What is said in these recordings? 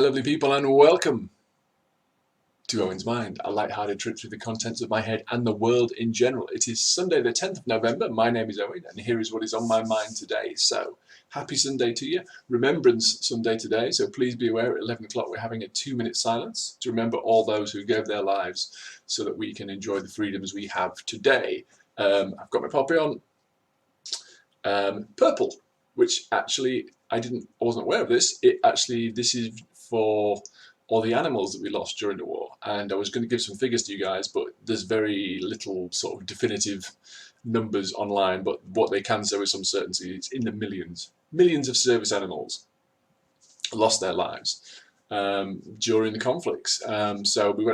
lovely people, and welcome to Owen's Mind, a light-hearted trip through the contents of my head and the world in general. It is Sunday the 10th of November. My name is Owen, and here is what is on my mind today. So, happy Sunday to you. Remembrance Sunday today, so please be aware at 11 o'clock we're having a 2-minute silence to remember all those who gave their lives so that we can enjoy the freedoms we have today. I've got my poppy on. Purple, which actually I wasn't aware of this. This is for all the animals that we lost during the war, and I was going to give some figures to you guys, but there's very little sort of definitive numbers online. But what they can say with some certainty, it's in the millions of service animals lost their lives during the conflicts. So me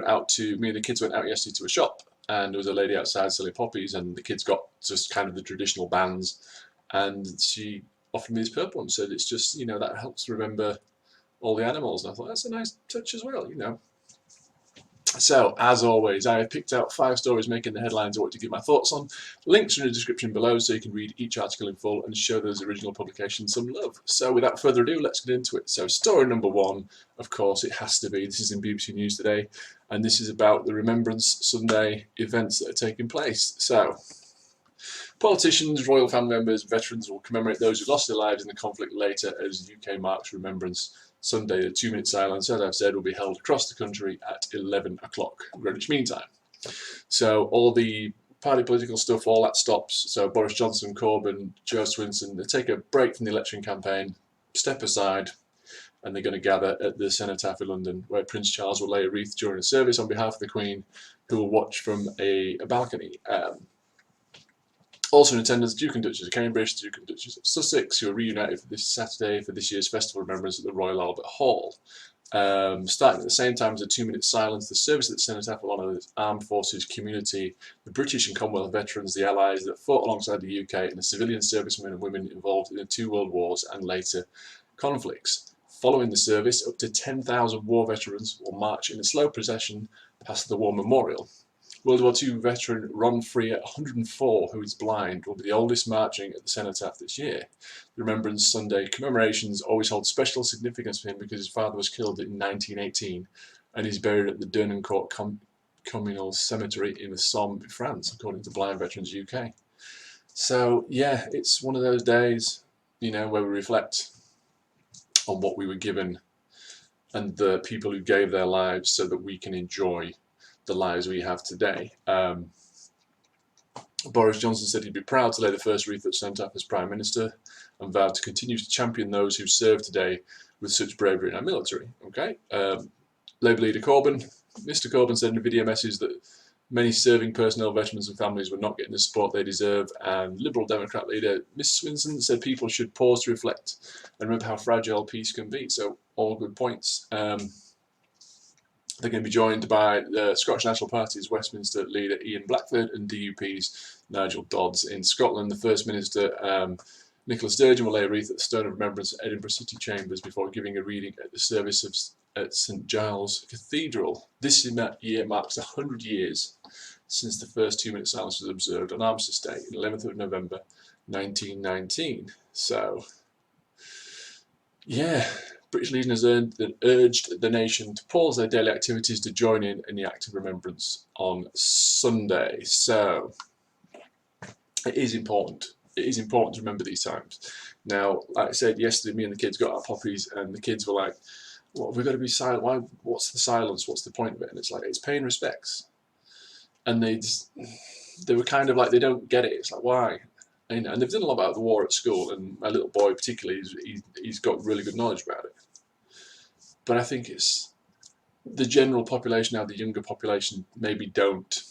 and the kids went out yesterday to a shop, and there was a lady outside selling poppies, and the kids got just kind of the traditional bands, and she offered me this purple one, said it's just, that helps remember all the animals, and I thought that's a nice touch as well, So, as always, I have picked out 5 stories making the headlines I want to give my thoughts on. Links are in the description below so you can read each article in full and show those original publications some love. So, without further ado, let's get into it. So, story number 1, of course, it has to be, this is in BBC News today, and this is about the Remembrance Sunday events that are taking place. So, politicians, royal family members, veterans will commemorate those who lost their lives in the conflict later as the UK marks Remembrance Sunday. The 2-minute silence, as I've said, will be held across the country at 11 o'clock Greenwich Mean Time. So all the party political stuff, all that stops. So Boris Johnson, Corbyn, Joe Swinson, they take a break from the election campaign, step aside, and they're going to gather at the Cenotaph in London, where Prince Charles will lay a wreath during a service on behalf of the Queen, who will watch from a balcony. Also in attendance, Duke and Duchess of Cambridge, Duke and Duchess of Sussex, who are reunited for this Saturday for this year's Festival of Remembrance at the Royal Albert Hall. Starting at the same time as a 2-minute silence, the service at the Cenotaph will honour the armed forces community, the British and Commonwealth veterans, the Allies that fought alongside the UK, and the civilian servicemen and women involved in the 2 world wars and later conflicts. Following the service, up to 10,000 war veterans will march in a slow procession past the War Memorial. World War II veteran Ron Freer, 104, who is blind, will be the oldest marching at the Cenotaph this year. The Remembrance Sunday commemorations always hold special significance for him because his father was killed in 1918 and he's buried at the Dernancourt Communal Cemetery in the Somme, France, according to Blind Veterans UK. So, yeah, it's one of those days, where we reflect on what we were given and the people who gave their lives so that we can enjoy the lives we have today. Boris Johnson said he'd be proud to lay the first wreath at Cenotaph as Prime Minister and vowed to continue to champion those who serve today with such bravery in our military. Okay. Labour leader Mr. Corbyn said in a video message that many serving personnel, veterans and families were not getting the support they deserve, and Liberal Democrat leader Ms Swinson said people should pause to reflect and remember how fragile peace can be. So all good points. They're going to be joined by the Scottish National Party's Westminster leader Ian Blackford and DUP's Nigel Dodds. In Scotland, the First Minister Nicola Sturgeon will lay a wreath at the Stone of Remembrance at Edinburgh City Chambers before giving a reading at the service at St Giles Cathedral. This year marks 100 years since the first 2-minute silence was observed on Armistice Day, 11th of November 1919. So, yeah. British leaders urged the nation to pause their daily activities to join in the act of remembrance on Sunday. So, it is important. It is important to remember these times. Now, like I said yesterday, me and the kids got our poppies, and the kids were like, "Well, we've got to be silent. Why? What's the silence? What's the point of it?" And it's like, it's paying respects. And they were kind of like, they don't get it. It's like, why? And they've done a lot about the war at school, and my little boy particularly, he's got really good knowledge about it. But I think it's the general population now, the younger population, maybe don't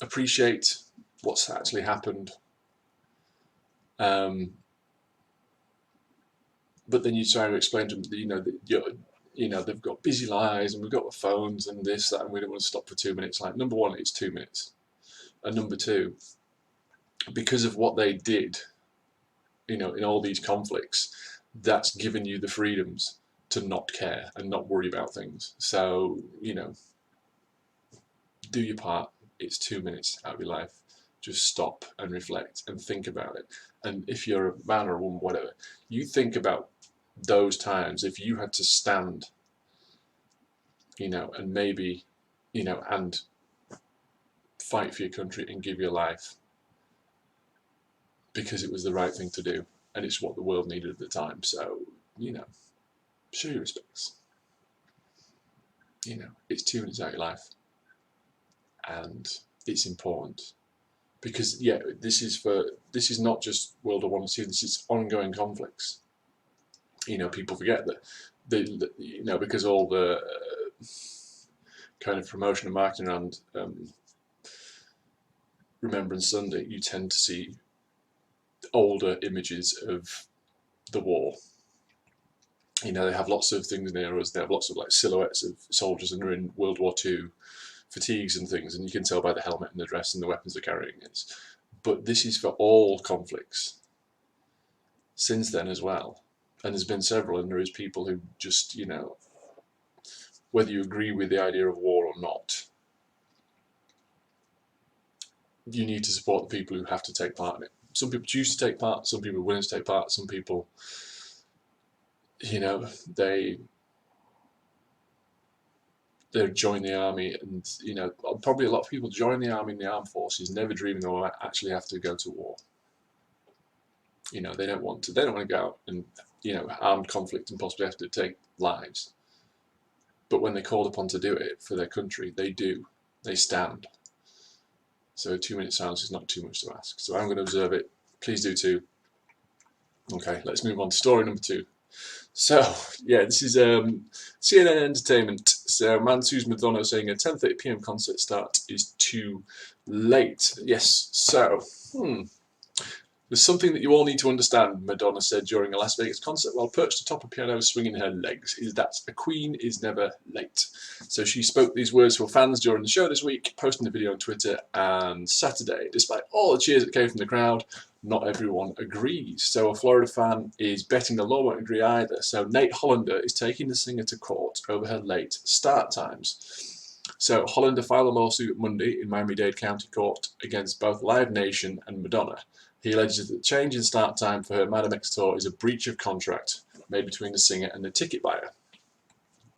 appreciate what's actually happened. But then you try to explain to them that, they've got busy lives, and we've got the phones and this, that, and we don't want to stop for 2 minutes. Like, number one, it's 2 minutes. And number two, because of what they did, in all these conflicts, that's given you the freedoms to not care and not worry about things. So, do your part. It's 2 minutes out of your life. Just stop and reflect and think about it. And if you're a man or a woman, whatever, you think about those times, if you had to stand, and maybe, and fight for your country and give your life because it was the right thing to do and it's what the world needed at the time. So, show your respects. It's 2 minutes out of your life, and it's important because this is not just World War I and II. This is ongoing conflicts. People forget that because all the kind of promotion and marketing around Remembrance Sunday, you tend to see older images of the war. They have lots of things near us. They have lots of silhouettes of soldiers and they're in World War II fatigues and things, and you can tell by the helmet and the dress and the weapons they're carrying. But this is for all conflicts since then as well. And there's been several, and there is people who just, whether you agree with the idea of war or not, you need to support the people who have to take part in it. Some people choose to take part, some people are willing to take part, some people, they join the army, and probably a lot of people join the army and the armed forces never dreaming they will actually have to go to war. They don't want to go out and armed conflict and possibly have to take lives, but when they're called upon to do it for their country, they do. They stand. So 2 minute silence is not too much to ask. So I'm going to observe it. Please do too. Okay, let's move on to story number 2. So, this is CNN Entertainment. So, man sues Madonna saying a 10:30 p.m. concert start is too late. Yes, so, there's something that you all need to understand, Madonna said during a Las Vegas concert while perched atop a piano swinging her legs, is that a queen is never late. So she spoke these words to her fans during the show this week, posting the video on Twitter and Saturday. Despite all the cheers that came from the crowd, not everyone agrees. So a Florida fan is betting the law won't agree either. So Nate Hollander is taking the singer to court over her late start times. So Hollander filed a lawsuit Monday in Miami-Dade County Court against both Live Nation and Madonna. He alleges that the change in start time for her Madam X tour is a breach of contract made between the singer and the ticket buyer.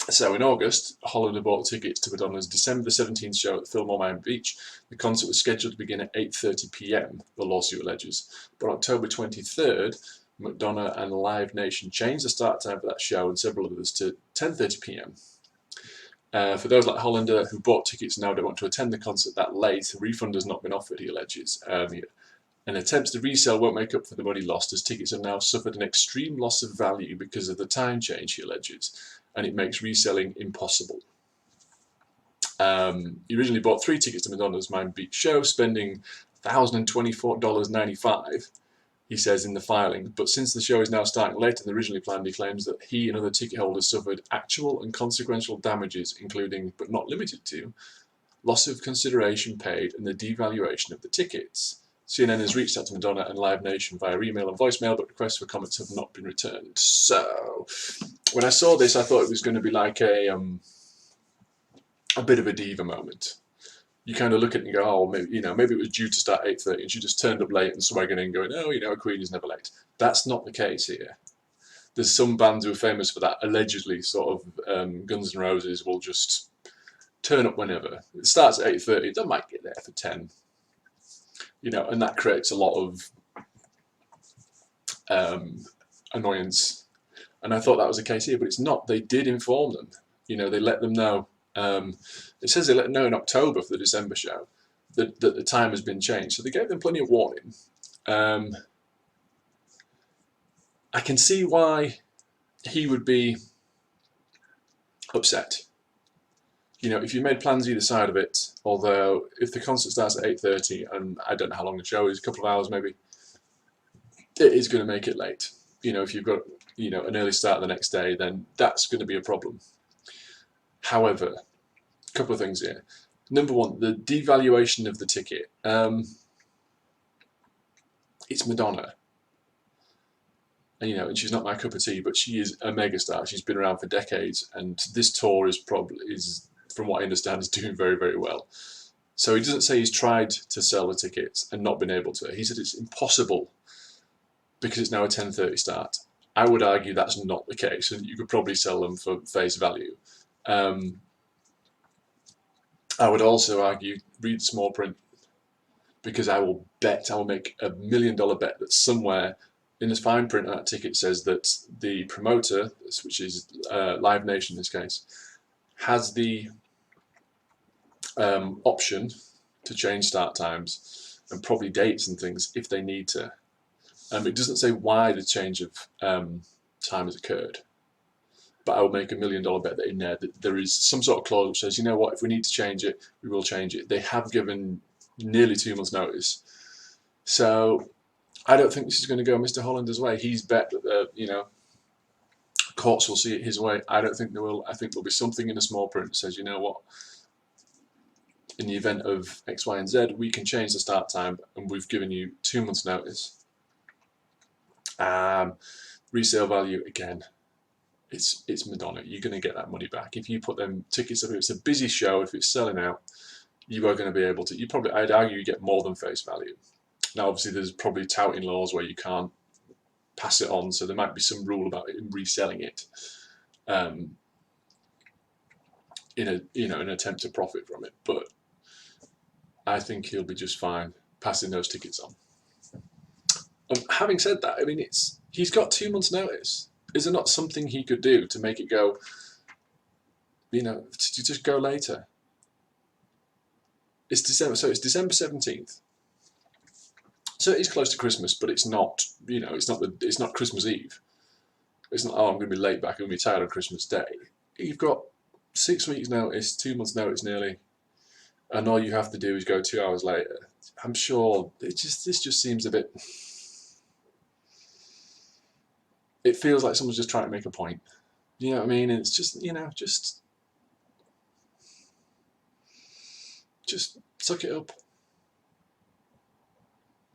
So in August, Hollander bought tickets to Madonna's December the 17th show at Fillmore Miami Beach. The concert was scheduled to begin at 8:30 p.m., the lawsuit alleges. But on October 23rd, Madonna and Live Nation changed the start time for that show and several others to 10:30 p.m. For those like Hollander who bought tickets and now don't want to attend the concert that late, a refund has not been offered, he alleges. And attempts to resell won't make up for the money lost, as tickets have now suffered an extreme loss of value because of the time change, he alleges, and it makes reselling impossible. He originally bought 3 tickets to Madonna's Miami Beach show, spending $1,024.95, he says in the filing. But since the show is now starting later than originally planned, he claims that he and other ticket holders suffered actual and consequential damages, including, but not limited to, loss of consideration paid and the devaluation of the tickets. CNN has reached out to Madonna and Live Nation via email and voicemail, but requests for comments have not been returned. So, when I saw this, I thought it was going to be like a bit of a diva moment. You kind of look at it and go, oh, maybe it was due to start 8:30, and she just turned up late and swagging in, going, oh, a queen is never late. That's not the case here. There's some bands who are famous for that. Allegedly, sort of Guns N' Roses will just turn up whenever. It starts at 8:30. They might get there for 10. And that creates a lot of annoyance. And I thought that was the case here, but it's not. They did inform them. They let them know. It says they let them know in October for the December show that the time has been changed. So they gave them plenty of warning. I can see why he would be upset. If you made plans either side of it, although if the concert starts at 8:30 and I don't know how long the show is, a couple of hours maybe, it is going to make it late. If you've got an early start the next day, then that's going to be a problem. However, a couple of things here. Number one, the devaluation of the ticket. It's Madonna. And she's not my cup of tea, but she is a megastar. She's been around for decades, and this tour is from what I understand, is doing very, very well. So he doesn't say he's tried to sell the tickets and not been able to. He said it's impossible because it's now a 10:30 start. I would argue that's not the case, and you could probably sell them for face value. I would also argue read small print, because I will make $1 million bet that somewhere in the fine print on that ticket says that the promoter, which is Live Nation in this case, has the option to change start times and probably dates and things if they need to. It doesn't say why the change of time has occurred, but I will make $1 million bet that in there that there is some sort of clause which says, you know what, if we need to change it, we will change it. They have given nearly 2 months' notice, so I don't think this is going to go Mr. Hollander's way. He's bet that courts will see it his way. I don't think they will. I think there'll be something in the small print that says, you know what, in the event of X, Y, and Z, we can change the start time, and we've given you 2 months' notice. Resale value, again, it's Madonna. You're going to get that money back if you put them tickets up. If it's a busy show, if it's selling out, you are going to be able to. I'd argue, you get more than face value. Now, obviously, there's probably touting laws where you can't pass it on, so there might be some rule about it in reselling it, in an attempt to profit from it. But I think he'll be just fine passing those tickets on. Having said that, I mean, he's got 2 months' notice. Is there not something he could do to make it go, to just go later? It's December, so it's December 17th. So it is close to Christmas, but it's not. It's not Christmas Eve. It's not. Oh, I'm going to be late back. I'm going to be tired on Christmas Day. You've got 6 weeks' notice, 2 months' notice nearly, and all you have to do is go 2 hours later. I'm sure this just seems a bit. It feels like someone's just trying to make a point. You know what I mean? And it's just just suck it up.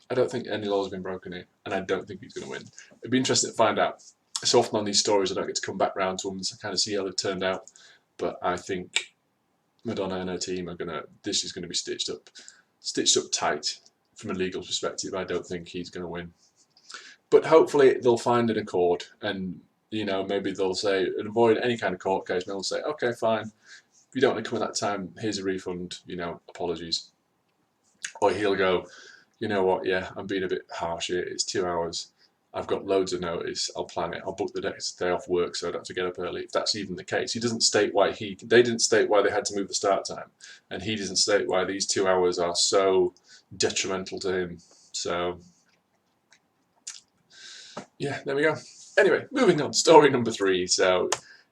I don't think any laws have been broken here, and I don't think he's going to win. It'd be interesting to find out. So often on these stories, I don't get to come back round to them and kind of see how they've turned out. But I think Madonna and her team this is going to be stitched up tight from a legal perspective. I don't think he's going to win. But hopefully they'll find an accord, and maybe they'll say, and avoid any kind of court case. Maybe they'll say, okay, fine, if you don't want to come at that time, here's a refund. Apologies. Or he'll go, you know what? Yeah, I'm being a bit harsh here. It's 2 hours. I've got loads of notice. I'll plan it. I'll book the next day off work so I don't have to get up early. If that's even the case, he doesn't state why they didn't state why they had to move the start time, and he doesn't state why these 2 hours are so detrimental to him. So. Yeah, there we go. Anyway, moving on. Story number 3. So,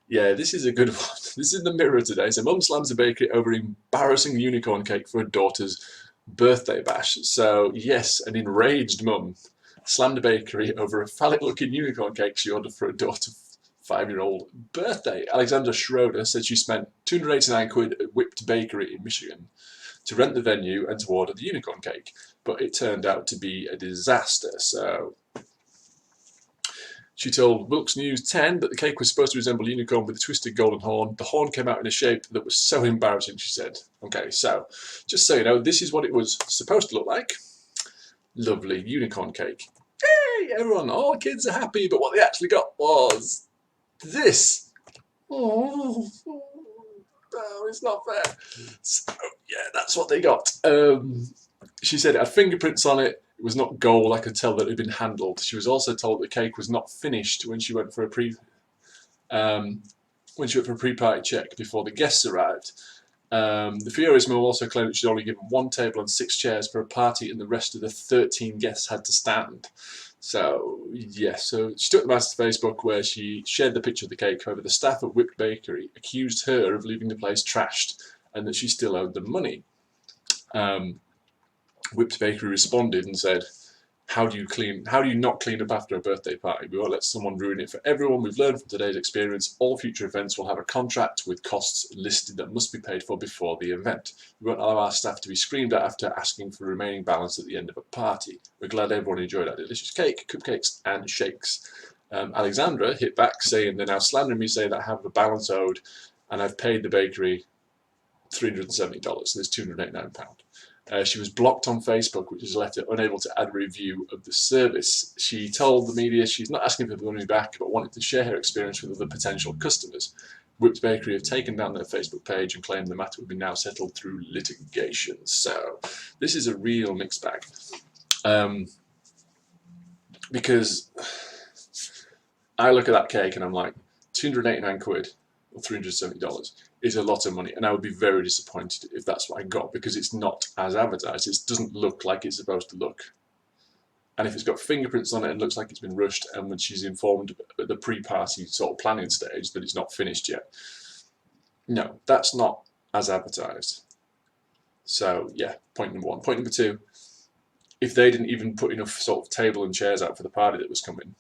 yeah, this is a good one. This is in the Mirror today. So, mum slams a bakery over embarrassing unicorn cake for her daughter's birthday bash. So, yes, an enraged mum slammed a bakery over a phallic-looking unicorn cake she ordered for her daughter's 5-year-old birthday. Alexandra Schroeder said she spent £289 at Whipped Bakery in Michigan to rent the venue and to order the unicorn cake. But it turned out to be a disaster. So. She told Wilkes News 10 that the cake was supposed to resemble a unicorn with a twisted golden horn. The horn came out in a shape that was so embarrassing, she said. Okay, so, just so you know, this is what it was supposed to look like. Lovely unicorn cake. Hey, everyone, all kids are happy, but what they actually got was this. Oh, it's not fair. So, yeah, that's what they got. She said it had fingerprints on it. It was not gold. I could tell that it had been handled. She was also told the cake was not finished when she went for a pre-party check before the guests arrived. The furious mum also claimed that she'd only given 1 table and 6 chairs for a party, and the rest of the 13 guests had to stand. So yes, so she took the matter to Facebook, where she shared the picture of the cake. However, the staff at Whipped Bakery accused her of leaving the place trashed, and that she still owed them money. Whipped Bakery responded and said, how do you not clean up after a birthday party? We won't let someone ruin it for everyone. We've learned from today's experience, all future events will have a contract with costs listed that must be paid for before the event. We won't allow our staff to be screamed at after asking for the remaining balance at the end of a party. We're glad everyone enjoyed our delicious cake, cupcakes and shakes. Alexandra hit back, saying they're now slandering me, saying that I have a balance owed, and I've paid the bakery $370, so there's £289. She was blocked on Facebook, which has left her unable to add a review of the service. She told the media she's not asking for the money back, but wanted to share her experience with other potential customers. Whipped Bakery have taken down their Facebook page and claimed the matter would be now settled through litigation. So this is a real mixed bag. Because I look at that cake and I'm like, 289 quid or $370 is a lot of money, and I would be very disappointed if that's what I got, because it's not as advertised. It doesn't look like it's supposed to look. And if it's got fingerprints on it and looks like it's been rushed, and when she's informed at the pre-party sort of planning stage that it's not finished yet, no, that's not as advertised. So yeah, point number one. Point number two, if they didn't even put enough sort of table and chairs out for the party that was coming,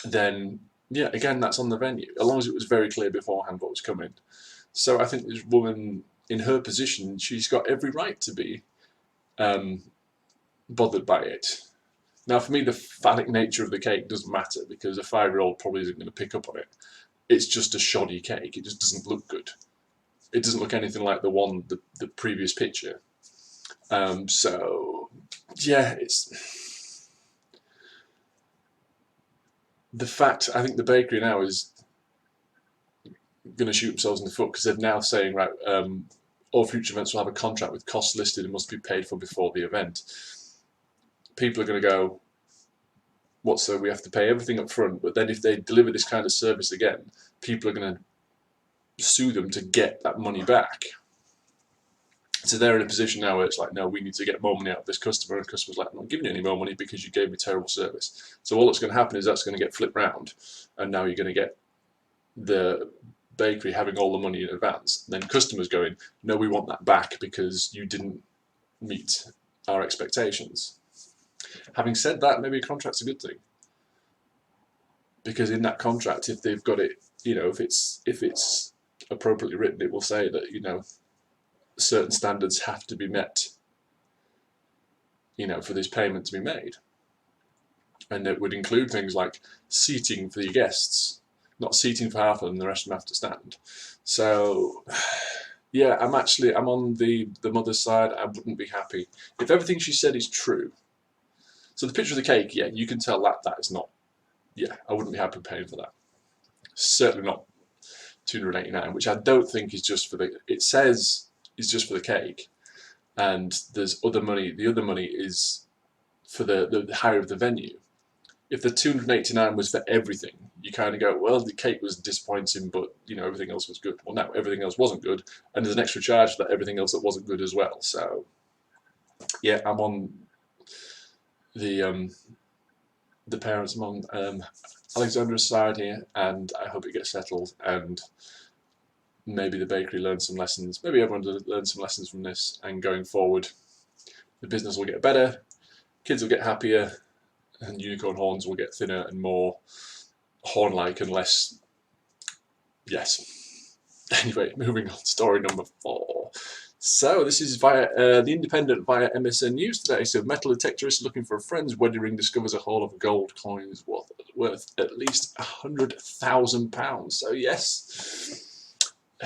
then yeah, again, that's on the venue, as long as it was very clear beforehand what was coming. So I think this woman, in her position, she's got every right to be bothered by it. Now, for me, the phallic nature of the cake doesn't matter, because a 5-year-old probably isn't going to pick up on it. It's just a shoddy cake. It just doesn't look good. It doesn't look anything like the previous picture. So, yeah, it's... The fact, I think the bakery now is going to shoot themselves in the foot, because they're now saying, right, all future events will have a contract with costs listed and must be paid for before the event. People are going to go, what, so we have to pay everything up front, but then if they deliver this kind of service again, people are going to sue them to get that money back. So they're in a position now where it's like, no, we need to get more money out of this customer, and the customer's like, I'm not giving you any more money because you gave me terrible service. So all that's going to happen is that's going to get flipped round, and now you're going to get the bakery having all the money in advance, then customers going, no, we want that back because you didn't meet our expectations. Having said that, maybe a contract's a good thing, because in that contract, if they've got it, you know, if it's appropriately written, it will say that, you know, certain standards have to be met, you know, for this payment to be made, and it would include things like seating for your guests, not seating for half of them, the rest of them have to stand. So yeah, I'm on the mother's side. I wouldn't be happy if everything she said is true. So the picture of the cake, yeah, you can tell that is not, yeah, I wouldn't be happy paying for that. Certainly not 289, which I don't think is just for the, it says is just for the cake, and there's other money, the other money is for the hire of the venue. If the 289 was for everything, you kind of go, well, the cake was disappointing, but, you know, everything else was good. Well, no, everything else wasn't good, and there's an extra charge for that everything else that wasn't good as well. So yeah, I'm on the parents, I'm on Alexandra's side here, and I hope it gets settled, and maybe the bakery learns some lessons. Maybe everyone learns some lessons from this, and going forward, the business will get better, kids will get happier, and unicorn horns will get thinner and more horn-like and less, yes. Anyway, moving on, story number 4. So this is via The Independent via MSN News today. So metal detectorist looking for a friend's wedding ring discovers a haul of gold coins worth at least £100,000. So yes,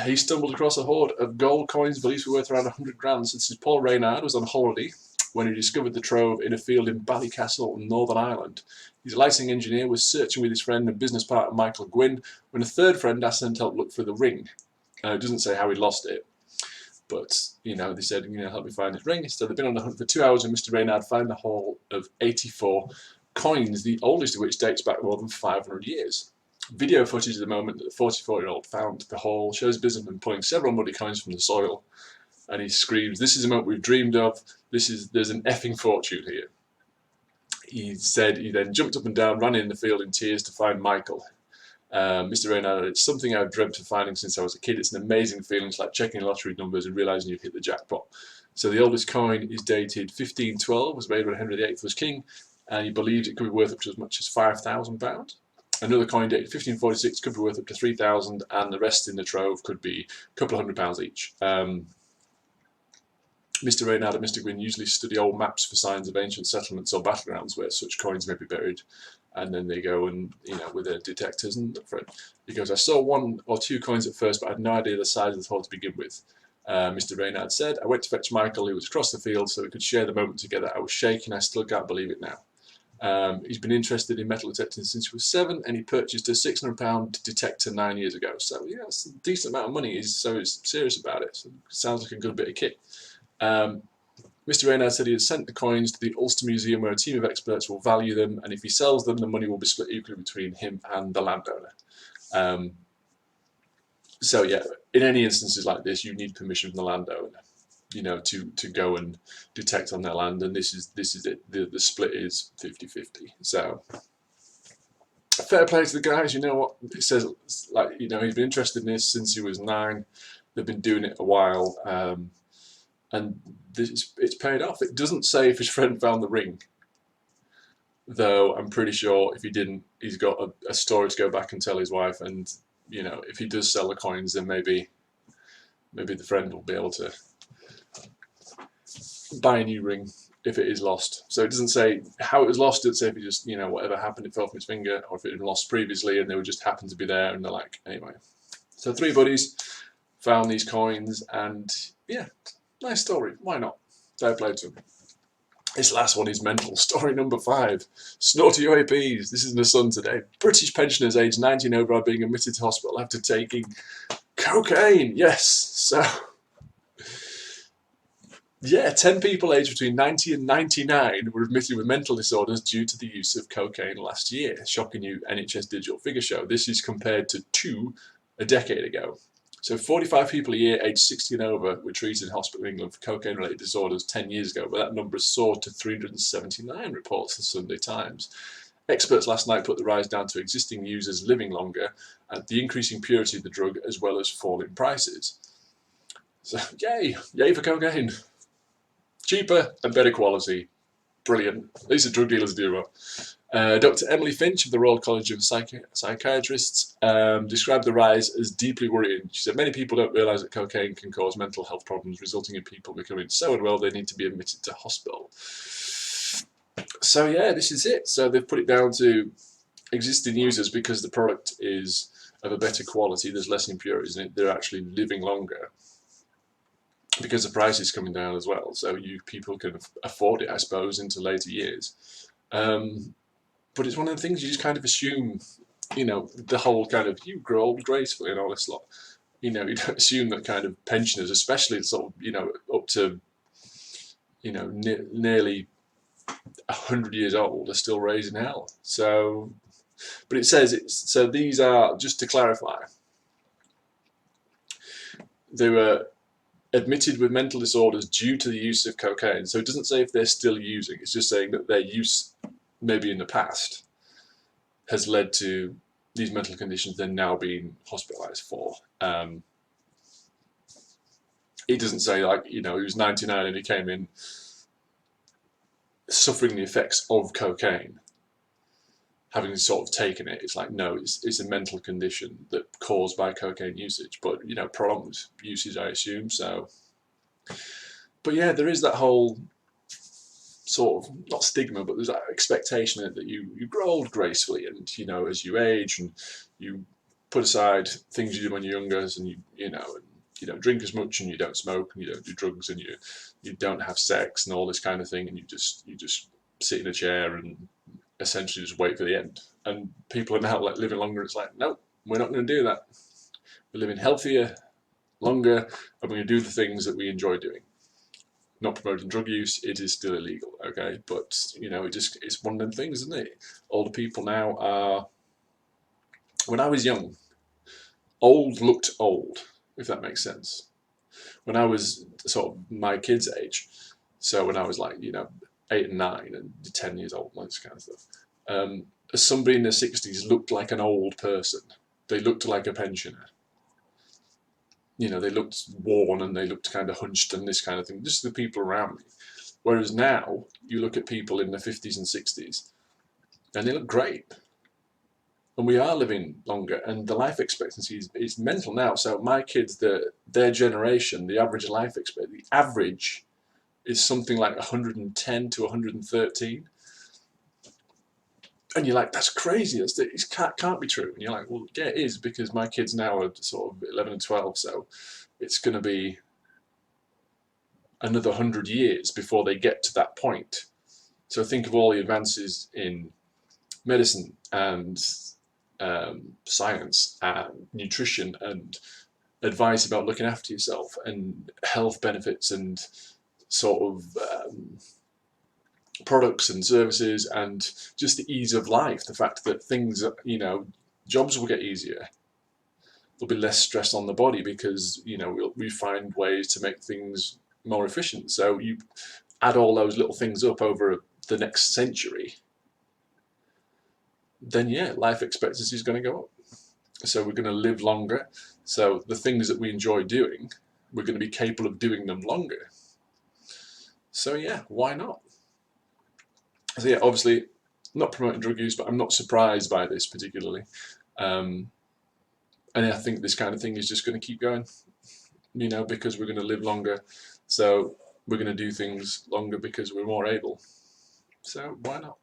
he stumbled across a hoard of gold coins believed to be worth around 100 grand. This is Paul Reynard was on holiday when he discovered the trove in a field in Ballycastle, Northern Ireland. His licensing engineer was searching with his friend and business partner Michael Gwynn when a third friend asked them to help look for the ring. It doesn't say how he lost it, but, you know, they said, you know, help me find his ring. So they've been on the hunt for 2 hours, and Mr. Reynard found a haul of 84 coins, the oldest of which dates back more than 500 years. Video footage of the moment that the 44-year-old found the haul shows a businessman pulling several muddy coins from the soil, and he screams, "This is a moment we've dreamed of. There's an effing fortune here." He said he then jumped up and down, ran in the field in tears to find Michael. Mr. Reynard, "It's something I've dreamt of finding since I was a kid. It's an amazing feeling. It's like checking lottery numbers and realising you've hit the jackpot." So the oldest coin is dated 1512, was made when Henry VIII was king, and he believes it could be worth up to as much as £5,000. Another coin dated 1546 could be worth up to 3,000, and the rest in the trove could be a couple of £100 each. Mr. Reynard and Mr. Gwynn usually study old maps for signs of ancient settlements or battlegrounds where such coins may be buried, and then they go and, you know, with their detectors and look for it. He goes, "I saw 1 or 2 coins at first, but I had no idea the size of the haul to begin with. Mr. Reynard said, I went to fetch Michael, who was across the field, so we could share the moment together. I was shaking, I still can't believe it now. He's been interested in metal detecting since he was 7, and he purchased a £600 detector 9 years ago. So yeah, it's a decent amount of money. So he's serious about it. So it sounds like a good bit of kit. Mr. Reynard said he has sent the coins to the Ulster Museum, where a team of experts will value them, and if he sells them, the money will be split equally between him and the landowner. So yeah, in any instances like this, you need permission from the landowner, to go and detect on their land, and this is it. The split is 50-50. So fair play to the guys. You know what it says? Like, he's been interested in this since he was 9. They've been doing it a while, and it's paid off. It doesn't say if his friend found the ring, though. I'm pretty sure if he didn't, he's got a story to go back and tell his wife. And if he does sell the coins, then maybe the friend will be able to buy a new ring if it is lost. So it doesn't say how it was lost. It doesn't say if it just, whatever happened, it fell from his finger, or if it had been lost previously and they would just happen to be there, and they're like, anyway. So 3 buddies found these coins, and yeah, nice story. Why not? Fair play to them. This last one is mental. Story number 5. Snorty UAPs. This is in the Sun today. British pensioners aged 90 and over are being admitted to hospital after taking cocaine. Yes. So yeah, 10 people aged between 90 and 99 were admitted with mental disorders due to the use of cocaine last year. Shocking new NHS digital figure show. This is compared to 2 a decade ago. So 45 people a year aged 60 and over were treated in hospital in England for cocaine-related disorders 10 years ago, but that number soared to 379, reports the Sunday Times. Experts last night put the rise down to existing users living longer and the increasing purity of the drug, as well as falling prices. So yay for cocaine. Cheaper and better quality. Brilliant. At least the drug dealers do well. Dr. Emily Finch of the Royal College of Psychiatrists described the rise as deeply worrying. She said many people don't realise that cocaine can cause mental health problems, resulting in people becoming so unwell they need to be admitted to hospital. So yeah, this is it. So they've put it down to existing users because the product is of a better quality, there's less impurities in it, they're actually living longer, because the price is coming down as well, so people can afford it, I suppose, into later years. But it's one of the things you just kind of assume, the whole kind of, you grow old gracefully and all this lot. You don't assume that kind of pensioners, especially sort of, up to, nearly 100 years old, are still raising hell. So, but it says, so these are, just to clarify, they were admitted with mental disorders due to the use of cocaine. So it doesn't say if they're still using, it's just saying that their use, maybe in the past, has led to these mental conditions they're now being hospitalised for. It doesn't say, like, he was 99 and he came in suffering the effects of cocaine, having sort of taken it. It's like, no, it's a mental condition that caused by cocaine usage, but prolonged usage, I assume. So, but yeah, there is that whole sort of, not stigma, but there's that expectation that you grow old gracefully, and as you age and you put aside things you did when you're younger, and you don't drink as much, and you don't smoke, and you don't do drugs, and you don't have sex and all this kind of thing, and you just sit in a chair and essentially just wait for the end. And people are now living longer. It's like, no, we're not going to do that. We're living healthier, longer, and we're going to do the things that we enjoy doing. Not promoting drug use. It is still illegal, okay? But it's one of them things, isn't it? Older people now are. When I was young, old looked old, if that makes sense. When I was sort of my kid's age, so when I was 8 and 9 and 10 years old, like this kind of stuff, somebody in their 60s looked like an old person. They looked like a pensioner. They looked worn and they looked kind of hunched and this kind of thing. Just the people around me. Whereas now, you look at people in their 50s and 60s, and they look great. And we are living longer, and the life expectancy is mental now. So my kids, their generation, the average life expectancy, the average is something like 110 to 113. And you're like, that's crazy. It can't be true. And you're like, well, yeah, it is, because my kids now are sort of 11 and 12, so it's going to be another 100 years before they get to that point. So think of all the advances in medicine and science and nutrition and advice about looking after yourself and health benefits and sort of products and services, and just the ease of life, the fact that things, you know, jobs will get easier. There'll be less stress on the body because, you know, we find ways to make things more efficient. So you add all those little things up over the next century, then yeah, life expectancy is going to go up. So we're going to live longer. So the things that we enjoy doing, we're going to be capable of doing them longer. So yeah, why not? So yeah, obviously not promoting drug use, but I'm not surprised by this particularly. And I think this kind of thing is just going to keep going, you know, because we're going to live longer. So we're going to do things longer because we're more able. So why not?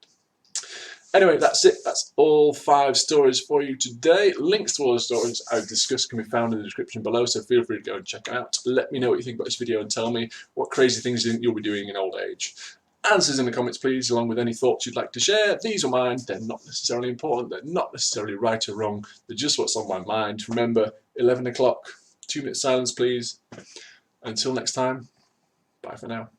Anyway, that's it. That's all 5 stories for you today. Links to all the stories I've discussed can be found in the description below, so feel free to go and check them out. Let me know what you think about this video and tell me what crazy things you think you'll be doing in old age. Answers in the comments, please, along with any thoughts you'd like to share. These are mine. They're not necessarily important. They're not necessarily right or wrong. They're just what's on my mind. Remember, 11 o'clock. 2 minutes silence, please. Until next time, bye for now.